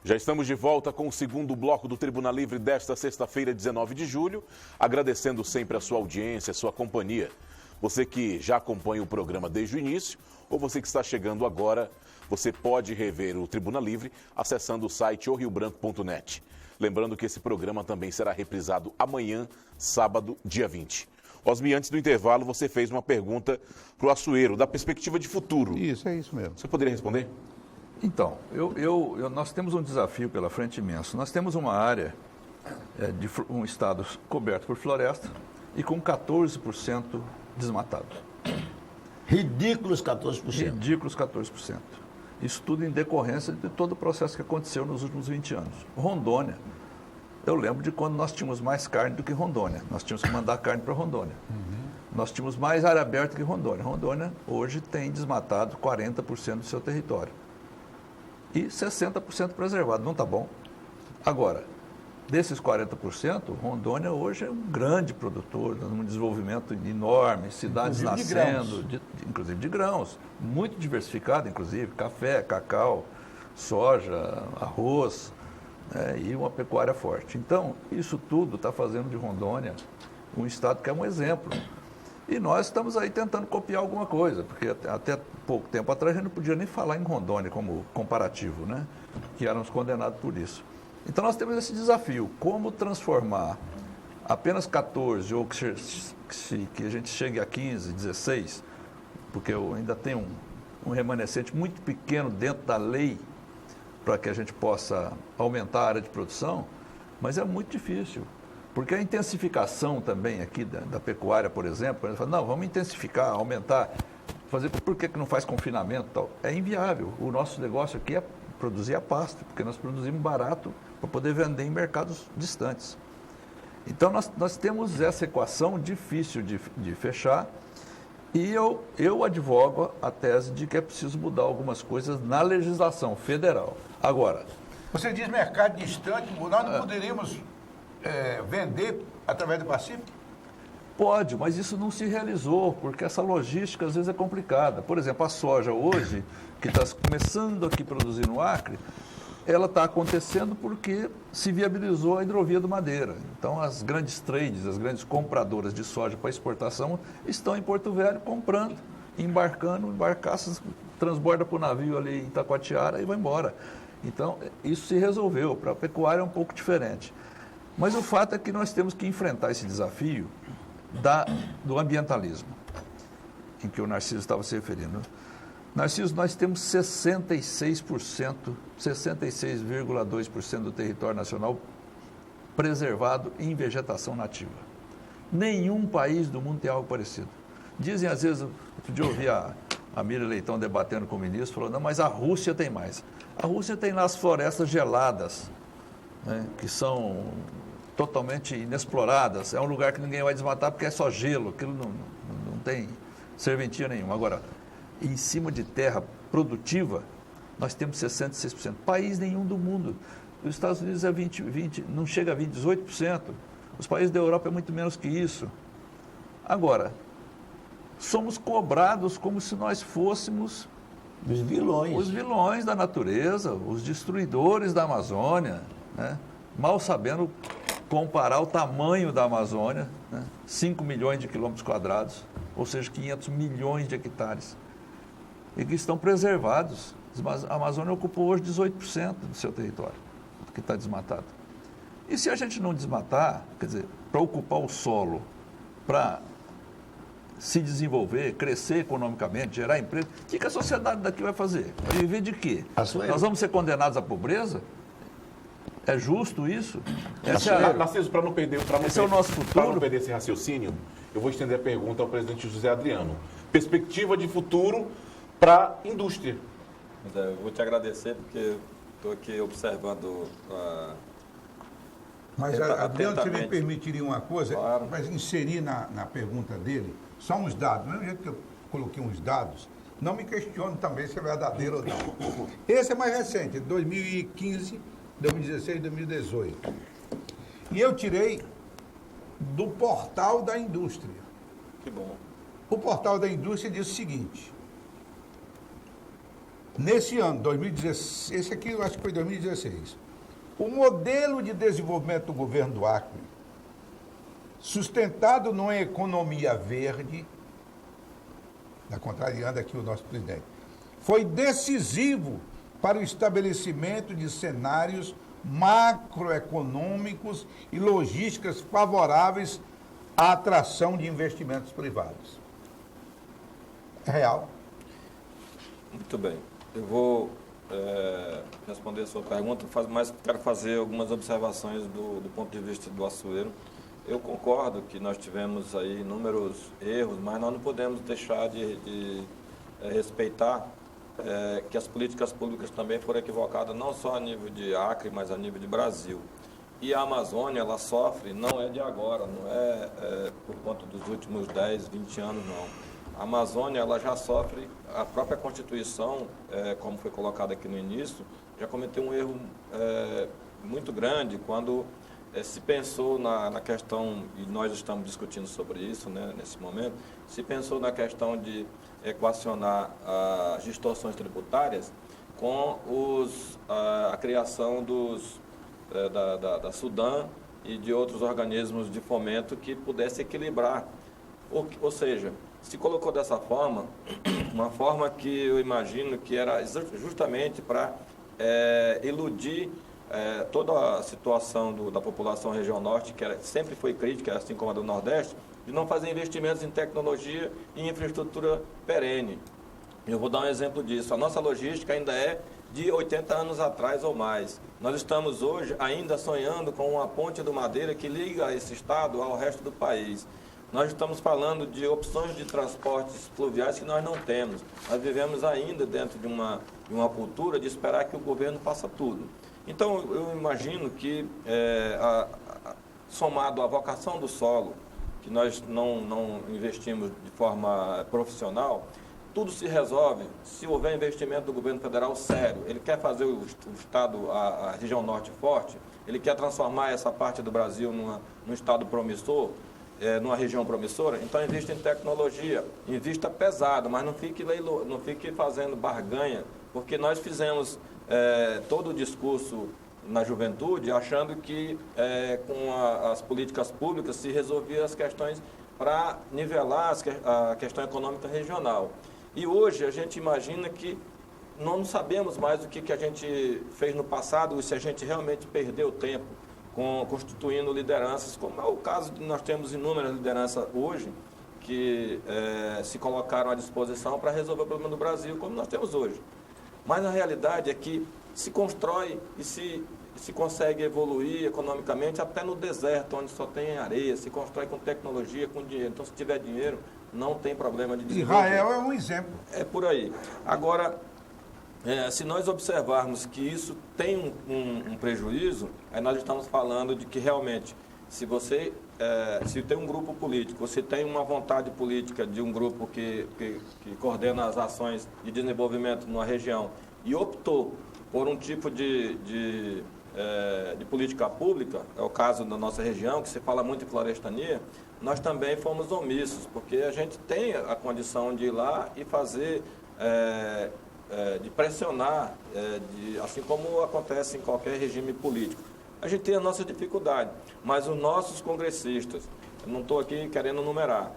Já estamos de volta com o segundo bloco do Tribuna Livre desta sexta-feira, 19 de julho, agradecendo sempre a sua audiência, a sua companhia. Você que já acompanha o programa desde o início, ou você que está chegando agora, você pode rever o Tribuna Livre acessando o site oriobranco.net. Lembrando que esse programa também será reprisado amanhã, sábado, dia 20. Osmi, antes do intervalo, você fez uma pergunta para o Açoeiro, da perspectiva de futuro. Isso, é isso mesmo. Você poderia responder? Então, nós temos um desafio pela frente imenso. Nós temos uma área de um estado coberto por floresta e com 14% desmatado. Ridículos 14%. Ridículos 14%. Isso tudo em decorrência de todo o processo que aconteceu nos últimos 20 anos. Rondônia, eu lembro de quando nós tínhamos mais carne do que Rondônia. Nós tínhamos que mandar carne para Rondônia. Nós tínhamos mais área aberta que Rondônia. Rondônia hoje tem desmatado 40% do seu território. E 60% preservado, não está bom? Agora, desses 40%, Rondônia hoje é um grande produtor, um desenvolvimento enorme, cidades nascendo, inclusive de grãos, muito diversificado, inclusive, café, cacau, soja, arroz, e uma pecuária forte. Então, isso tudo está fazendo de Rondônia um estado que é um exemplo. E nós estamos aí tentando copiar alguma coisa, porque até pouco tempo atrás a gente não podia nem falar em Rondônia como comparativo, né? Que éramos condenados por isso. Então nós temos esse desafio, como transformar apenas 14 ou que a gente chegue a 15, 16, porque eu ainda tenho um remanescente muito pequeno dentro da lei para que a gente possa aumentar a área de produção, mas é muito difícil. Porque a intensificação também aqui da pecuária, por exemplo, ele fala, não, vamos intensificar, aumentar, fazer, por que não faz confinamento e tal? É inviável. O nosso negócio aqui é produzir a pasto, porque nós produzimos barato para poder vender em mercados distantes. Então, nós temos essa equação difícil de fechar e eu advogo a tese de que é preciso mudar algumas coisas na legislação federal. Agora... Você diz mercado distante, nós não poderíamos... vender através do Pacífico? Pode, mas isso não se realizou, porque essa logística às vezes é complicada. Por exemplo, a soja hoje, que está começando aqui a produzir no Acre, ela está acontecendo porque se viabilizou a hidrovia do Madeira. Então, as grandes trades, as grandes compradoras de soja para exportação estão em Porto Velho comprando, embarcando, embarcaças, transborda para o navio ali em Itacoatiara e vai embora. Então, isso se resolveu. Para a pecuária é um pouco diferente. Mas o fato é que nós temos que enfrentar esse desafio do ambientalismo, em que o Narciso estava se referindo. Narciso, nós temos 66,2% do território nacional preservado em vegetação nativa. Nenhum país do mundo tem algo parecido. Dizem, às vezes, outro dia eu ouvi a Miriam Leitão debatendo com o ministro, falou, não, mas a Rússia tem mais. A Rússia tem lá as florestas geladas, né, que são totalmente inexploradas. É um lugar que ninguém vai desmatar porque é só gelo, aquilo não tem serventia nenhuma. Agora, em cima de terra produtiva, nós temos 66%. País nenhum do mundo. Os Estados Unidos é 20, não chega a 20, 18%. Os países da Europa é muito menos que isso. Agora, somos cobrados como se nós fôssemos os vilões. Os vilões da natureza, os destruidores da Amazônia, né? Mal sabendo comparar o tamanho da Amazônia, né? 5 milhões de quilômetros quadrados, ou seja, 500 milhões de hectares, e que estão preservados. A Amazônia ocupou hoje 18% do seu território, que está desmatado. E se a gente não desmatar, quer dizer, para ocupar o solo, para se desenvolver, crescer economicamente, gerar emprego, o que a sociedade daqui vai fazer? Vai viver de quê? Nós vamos ser condenados à pobreza? É justo isso? Narciso, para não perder, esse é o nosso futuro. Para não perder esse raciocínio, eu vou estender a pergunta ao presidente José Adriano. Perspectiva de futuro para a indústria. Eu vou te agradecer porque estou aqui observando Mas, Adriano, se me atentamente. permitiria uma coisa, Claro. mas inserir na pergunta dele só uns dados. Do mesmo jeito que eu coloquei uns dados, não me questione também se é verdadeiro ou não. Esse é mais recente, 2015, 2016 e 2018. E eu tirei do Portal da Indústria. Que bom. O Portal da Indústria diz o seguinte: nesse ano, 2016, esse aqui eu acho que foi 2016, o modelo de desenvolvimento do governo do Acre, sustentado numa economia verde, está contrariando aqui o nosso presidente, foi decisivo para o estabelecimento de cenários macroeconômicos e logísticas favoráveis à atração de investimentos privados. É real. Muito bem. Eu vou responder a sua pergunta, mas quero fazer algumas observações do ponto de vista do Açoeiro. Eu concordo que nós tivemos aí inúmeros erros, mas nós não podemos deixar de respeitar que as políticas públicas também foram equivocadas, não só a nível de Acre, mas a nível de Brasil. E a Amazônia, ela sofre, não é de agora, não é por conta dos últimos 10, 20 anos, não. A Amazônia, ela já sofre, a própria Constituição, como foi colocado aqui no início, já cometeu um erro muito grande quando se pensou na questão, e nós estamos discutindo sobre isso, né, nesse momento, se pensou na questão de equacionar as distorções tributárias com a criação da Sudam e de outros organismos de fomento que pudesse equilibrar. Ou seja, se colocou dessa forma, uma forma que eu imagino que era justamente para iludir toda a situação da população região norte, que sempre foi crítica, assim como a do Nordeste, de não fazer investimentos em tecnologia e infraestrutura perene. Eu vou dar um exemplo disso. A nossa logística ainda é de 80 anos atrás ou mais. Nós estamos hoje ainda sonhando com uma ponte do Madeira que liga esse estado ao resto do país. Nós estamos falando de opções de transportes fluviais que nós não temos. Nós vivemos ainda dentro de uma cultura de esperar que o governo faça tudo. Então, eu imagino que, somado à vocação do solo, que nós não investimos de forma profissional, tudo se resolve se houver investimento do governo federal sério. Ele quer fazer o estado, a região norte forte, ele quer transformar essa parte do Brasil num estado promissor, numa região promissora, então invista em tecnologia, invista pesado, mas não fique fazendo barganha, porque nós fizemos todo o discurso na juventude achando que com as políticas públicas se resolvia as questões para nivelar a questão econômica regional. E hoje a gente imagina que não sabemos mais o que a gente fez no passado, se a gente realmente perdeu tempo constituindo lideranças, como é o caso de nós temos inúmeras lideranças hoje que se colocaram à disposição para resolver o problema do Brasil, como nós temos hoje. Mas a realidade é que se constrói e se consegue evoluir economicamente até no deserto, onde só tem areia, se constrói com tecnologia, com dinheiro. Então, se tiver dinheiro, não tem problema de desenvolver. Israel é um exemplo. É por aí. Agora, se nós observarmos que isso tem um prejuízo, aí nós estamos falando de que realmente, se tem um grupo político, se tem uma vontade política de um grupo que coordena as ações de desenvolvimento numa região e optou por um tipo de política pública, é o caso da nossa região, que se fala muito em florestania, nós também fomos omissos, porque a gente tem a condição de ir lá e fazer, de pressionar, assim como acontece em qualquer regime político. A gente tem a nossa dificuldade, mas os nossos congressistas, eu não estou aqui querendo numerar,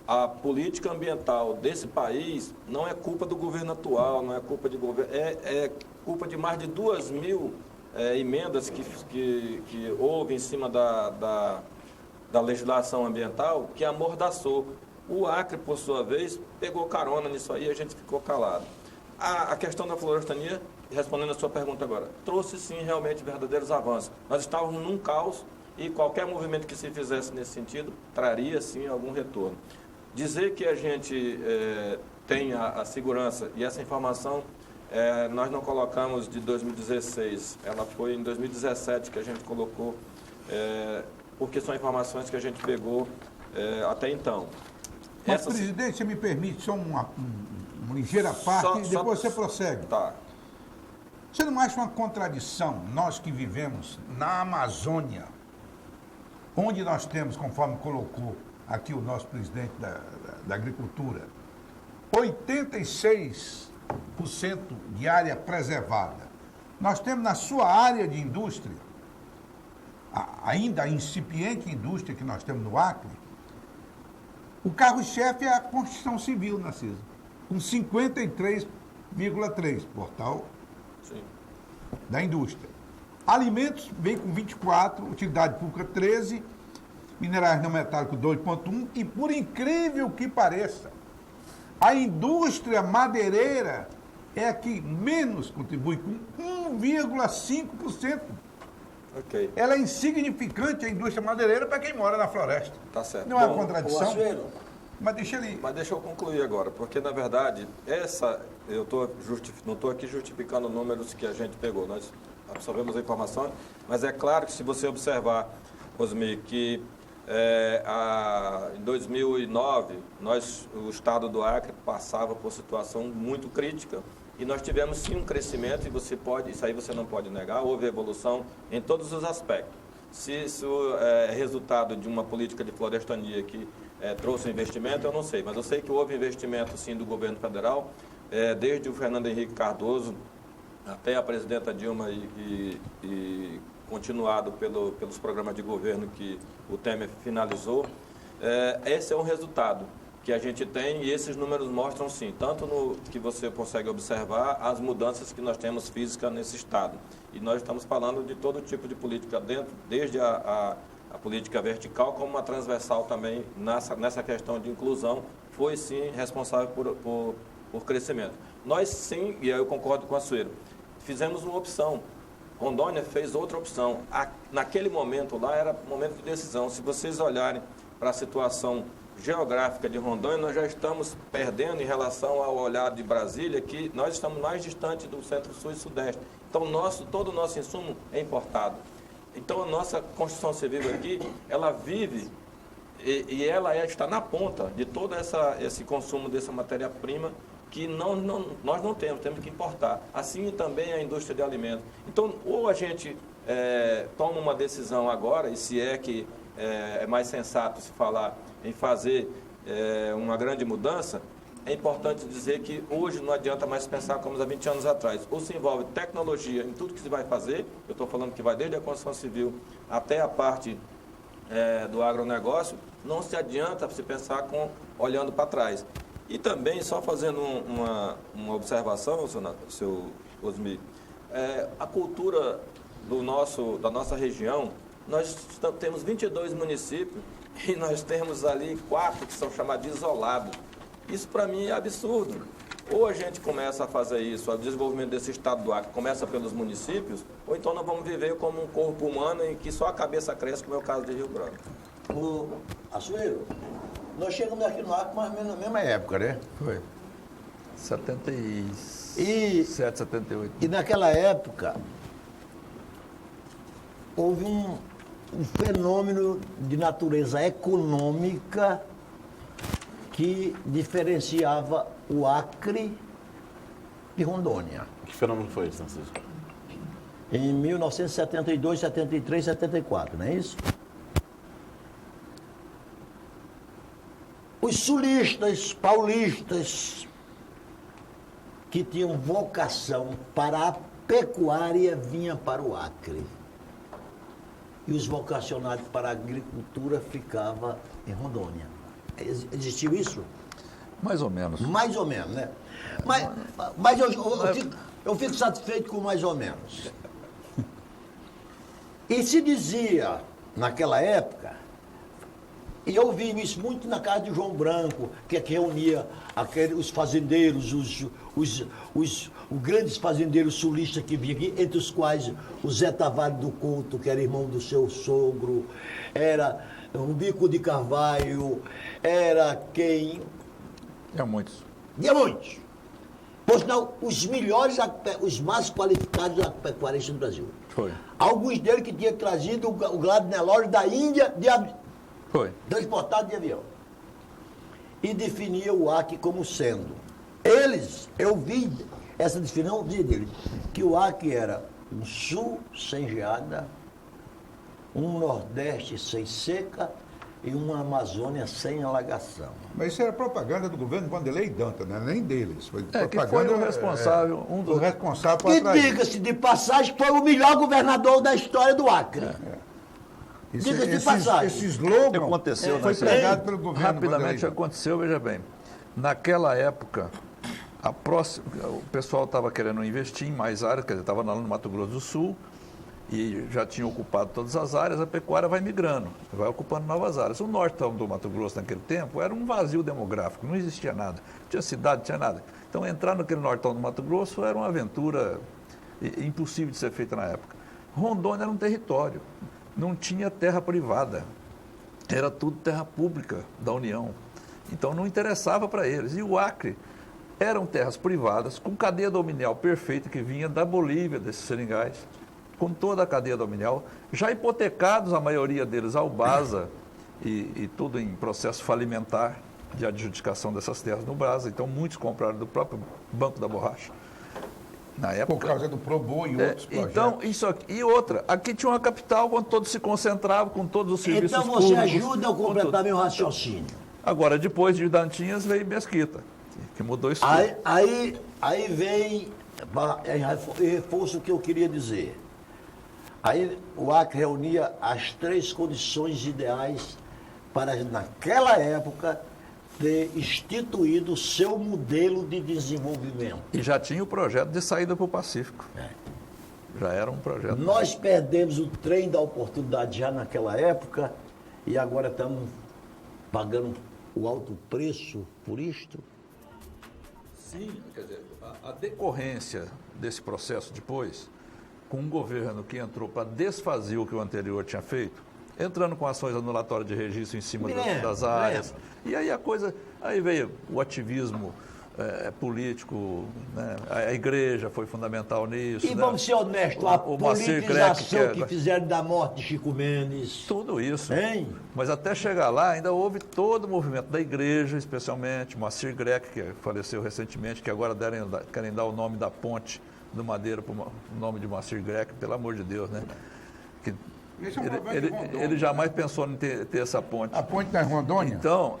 a política ambiental desse país não é culpa do governo atual, não é culpa de governo, é culpa de mais de 2.000 emendas que houve em cima da legislação ambiental que amordaçou. O Acre, por sua vez, pegou carona nisso aí e a gente ficou calado. A questão da florestania, respondendo a sua pergunta agora, trouxe sim realmente verdadeiros avanços. Nós estávamos num caos e qualquer movimento que se fizesse nesse sentido traria sim algum retorno. Dizer que a gente tem a segurança e essa informação nós não colocamos de 2016, ela foi em 2017 que a gente colocou, porque são informações que a gente pegou até então. Mas, presidente, você me permite só uma ligeira parte e depois você prossegue. Tá. Você não acha uma contradição, nós que vivemos na Amazônia, onde nós temos, conforme colocou aqui o nosso presidente da Agricultura, 86 de área preservada. Nós temos na sua área de indústria, ainda a incipiente indústria que nós temos no Acre, o carro-chefe é a construção civil, Narciso, com 53,3%, portal Sim. da indústria. Alimentos vem com 24%, utilidade pública 13%, minerais não metálicos 2,1%, e por incrível que pareça, a indústria madeireira é a que menos contribui, com 1,5%. Ok, Ela é insignificante, a indústria madeireira, para quem mora na floresta. tá certo. Não é uma Bom, contradição? Açoeiro, Mas deixa ele... Mas deixa eu concluir agora, porque na verdade, eu não estou aqui justificando números que a gente pegou, nós absorvemos a informação, mas é claro que se você observar, Osmir, que em 2009, o estado do Acre passava por situação muito crítica e nós tivemos sim um crescimento e isso aí você não pode negar, houve evolução em todos os aspectos. Se isso é resultado de uma política de florestania que trouxe investimento, eu não sei, mas eu sei que houve investimento sim do governo federal, desde o Fernando Henrique Cardoso até a presidenta Dilma e continuado pelos programas de governo que o Temer finalizou. Esse é um resultado que a gente tem e esses números mostram sim, tanto no que você consegue observar as mudanças que nós temos físicas nesse estado. E nós estamos falando de todo tipo de política dentro, desde a política vertical como a transversal também nessa questão de inclusão, foi sim responsável por crescimento. Nós sim, e aí eu concordo com a Açoeiro, fizemos uma opção. Rondônia fez outra opção. Naquele momento lá era momento de decisão. Se vocês olharem para a situação geográfica de Rondônia, nós já estamos perdendo em relação ao olhar de Brasília, que nós estamos mais distantes do centro-sul e sudeste. Então, todo o nosso insumo é importado. Então, a nossa construção civil aqui, ela vive e ela está na ponta de todo esse consumo dessa matéria-prima que nós não temos que importar. Assim também a indústria de alimentos. Então, ou a gente toma uma decisão agora, e se é que é mais sensato se falar em fazer uma grande mudança, é importante dizer que hoje não adianta mais pensar como há 20 anos atrás. Ou se envolve tecnologia em tudo que se vai fazer, eu estou falando que vai desde a construção civil até a parte do agronegócio, não se adianta se pensar olhando para trás. E também, só fazendo uma observação, seu Osmir, a cultura da nossa região, nós temos 22 municípios e nós temos ali 4 que são chamados de isolados. Isso para mim é absurdo. Ou a gente começa a fazer isso, o desenvolvimento desse estado do Acre começa pelos municípios, ou então nós vamos viver como um corpo humano em que só a cabeça cresce, como é o caso de Rio Branco. Açoeiro, nós chegamos aqui no Acre mais ou menos na mesma época, né? Foi. 77, 78. E naquela época, houve um fenômeno de natureza econômica que diferenciava o Acre de Rondônia. Que fenômeno foi esse, Francisco? Em 1972, 73, 74, não é isso? Os sulistas, paulistas, que tinham vocação para a pecuária, vinham para o Acre. E os vocacionados para a agricultura ficavam em Rondônia. Existiu isso? Mais ou menos. Mais ou menos, né? Mas eu fico satisfeito com mais ou menos. E se dizia, naquela época, e eu vi isso muito na casa de João Branco, que reunia os fazendeiros, os grandes fazendeiros sulistas que vinham aqui, entre os quais o Zé Tavares do Couto, que era irmão do seu sogro, era o Bico de Carvalho, era quem... É muitos. E muitos. Pois não, os melhores, os mais qualificados agropecuaristas do Brasil. Foi. Alguns deles que tinham trazido o gado Nelore da Índia, Foi. transportado de avião. E definia o Acre como sendo. Eles, eu vi essa definição deles, que o Acre era um sul sem geada, um nordeste sem seca e uma Amazônia sem alagação. Mas isso era propaganda do governo Vanderlei Dantas, né? Nem deles. Foi que foi propaganda, o responsável, um dos... o responsável por E atrair. diga-se de passagem, foi o melhor governador da história do Acre. Diga-se de passagem. Esse slogan Aconteceu, foi né? pregado pelo governo Rapidamente Vanderlei. aconteceu, veja bem. Naquela época, o pessoal estava querendo investir em mais áreas, quer dizer, estava lá no Mato Grosso do Sul e já tinha ocupado todas as áreas, a pecuária vai migrando, vai ocupando novas áreas. O norte do Mato Grosso naquele tempo era um vazio demográfico, não existia nada. Não tinha cidade, não tinha nada. Então entrar naquele nortão do Mato Grosso era uma aventura impossível de ser feita na época. Rondônia era um território, não tinha terra privada, era tudo terra pública da União. Então não interessava para eles. E o Acre eram terras privadas, com cadeia dominial perfeita que vinha da Bolívia, desses seringais, com toda a cadeia dominial, já hipotecados, a maioria deles, ao BASA, e tudo em processo falimentar de adjudicação dessas terras no BASA. Então muitos compraram do próprio Banco da Borracha. Na época, Por causa do Probo e outros projetos. então, isso aqui, e outra, aqui tinha uma capital onde todos se concentravam, com todos os serviços Então públicos. você ajuda a com completar tudo. meu raciocínio. Agora, depois de Dantinhas, veio Mesquita, que mudou isso tudo. Aí vem, reforço o que eu queria dizer. Aí o Acre reunia as 3 condições ideais para, naquela época, ter instituído o seu modelo de desenvolvimento. E já tinha o projeto de saída para o Pacífico. Já era um projeto. Nós perdemos o trem da oportunidade já naquela época e agora estamos pagando o alto preço por isto. Sim, quer dizer, a decorrência desse processo depois, com um governo que entrou para desfazer o que o anterior tinha feito, entrando com ações anulatórias de registro em cima das áreas. E aí aí veio o ativismo político, né? A igreja foi fundamental nisso. E né? vamos ser honestos, a politização que fizeram da morte de Chico Mendes. Tudo isso. Hein? Mas até chegar lá, ainda houve todo o movimento da igreja, especialmente, Moacir Greco, que faleceu recentemente, que agora querem dar o nome da ponte do Madeira para o nome de Moacir Greco, pelo amor de Deus, né? Que Esse é um problema de Rondônia, ele jamais pensou em ter essa ponte. A ponte da Rondônia? Então,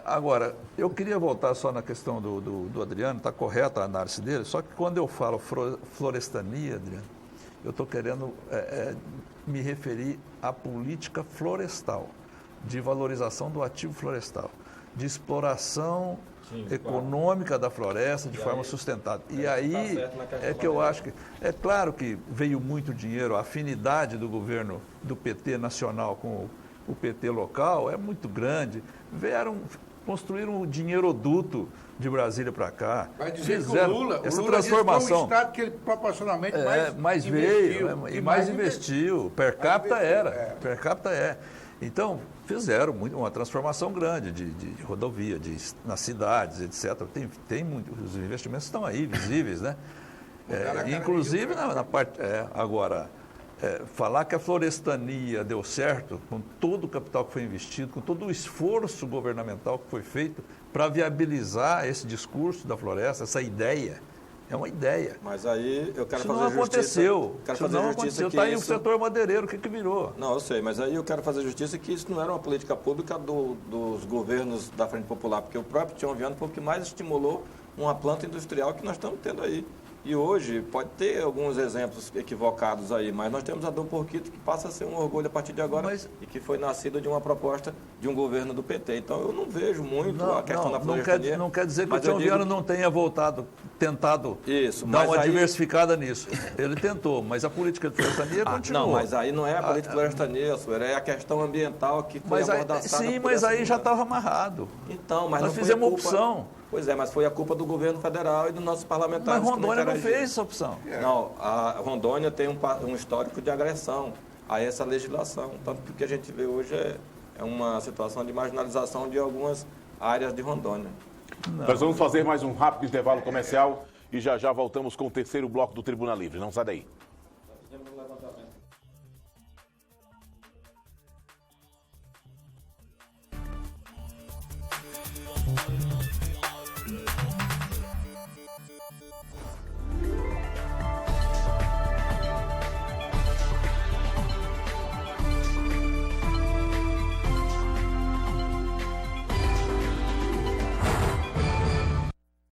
agora, eu queria voltar só na questão do Adriano, está correta a análise dele, só que quando eu falo florestania, Adriano, eu estou querendo me referir à política florestal, de valorização do ativo florestal, de exploração econômica da floresta de forma sustentável. E aí que eu acho que... É claro que veio muito dinheiro, a afinidade do governo do PT nacional com o PT local é muito grande. Construíram um dinheiroduto de Brasília para cá. Vai dizer fizeram que o Lula transformação. foi um estado que ele proporcionalmente mais investiu, veio, e mais investiu. Per capita per capita é. Então, fizeram uma transformação grande de rodovia, nas cidades, etc. Os investimentos estão aí, visíveis, né? Inclusive na parte... agora, falar que a florestania deu certo, com todo o capital que foi investido, com todo o esforço governamental que foi feito para viabilizar esse discurso da floresta, essa ideia, é uma ideia. Mas aí eu quero Isso fazer não justiça. aconteceu. Quero Isso fazer não justiça aconteceu. que Está aí o isso... setor madeireiro, o que virou? Não, eu sei, mas aí eu quero fazer justiça que isso não era uma política pública dos governos da Frente Popular, porque o próprio Tião Viana foi o que mais estimulou uma planta industrial que nós estamos tendo aí. E hoje pode ter alguns exemplos equivocados aí, mas nós temos a Dom Porquito, que passa a ser um orgulho a partir de agora e que foi nascida de uma proposta de um governo do PT. Então eu não vejo muito a questão da florestania. Não quer dizer que o Tião Viana não tenha tentado isso, dar uma diversificada nisso. Ele tentou, mas a política de florestania continuou. Não, mas aí não é a política de florestania, é a questão ambiental que foi abordaçada. Sim, mas aí já estava amarrado. Então, mas nós fizemos uma opção. Pois é, mas foi a culpa do governo federal e dos nossos parlamentares. Mas Rondônia não fez essa opção. Não, a Rondônia tem um histórico de agressão a essa legislação. Tanto que o que a gente vê hoje é uma situação de marginalização de algumas áreas de Rondônia. Nós vamos fazer mais um rápido intervalo comercial e já voltamos com o terceiro bloco do Tribuna Livre. Não sai daí.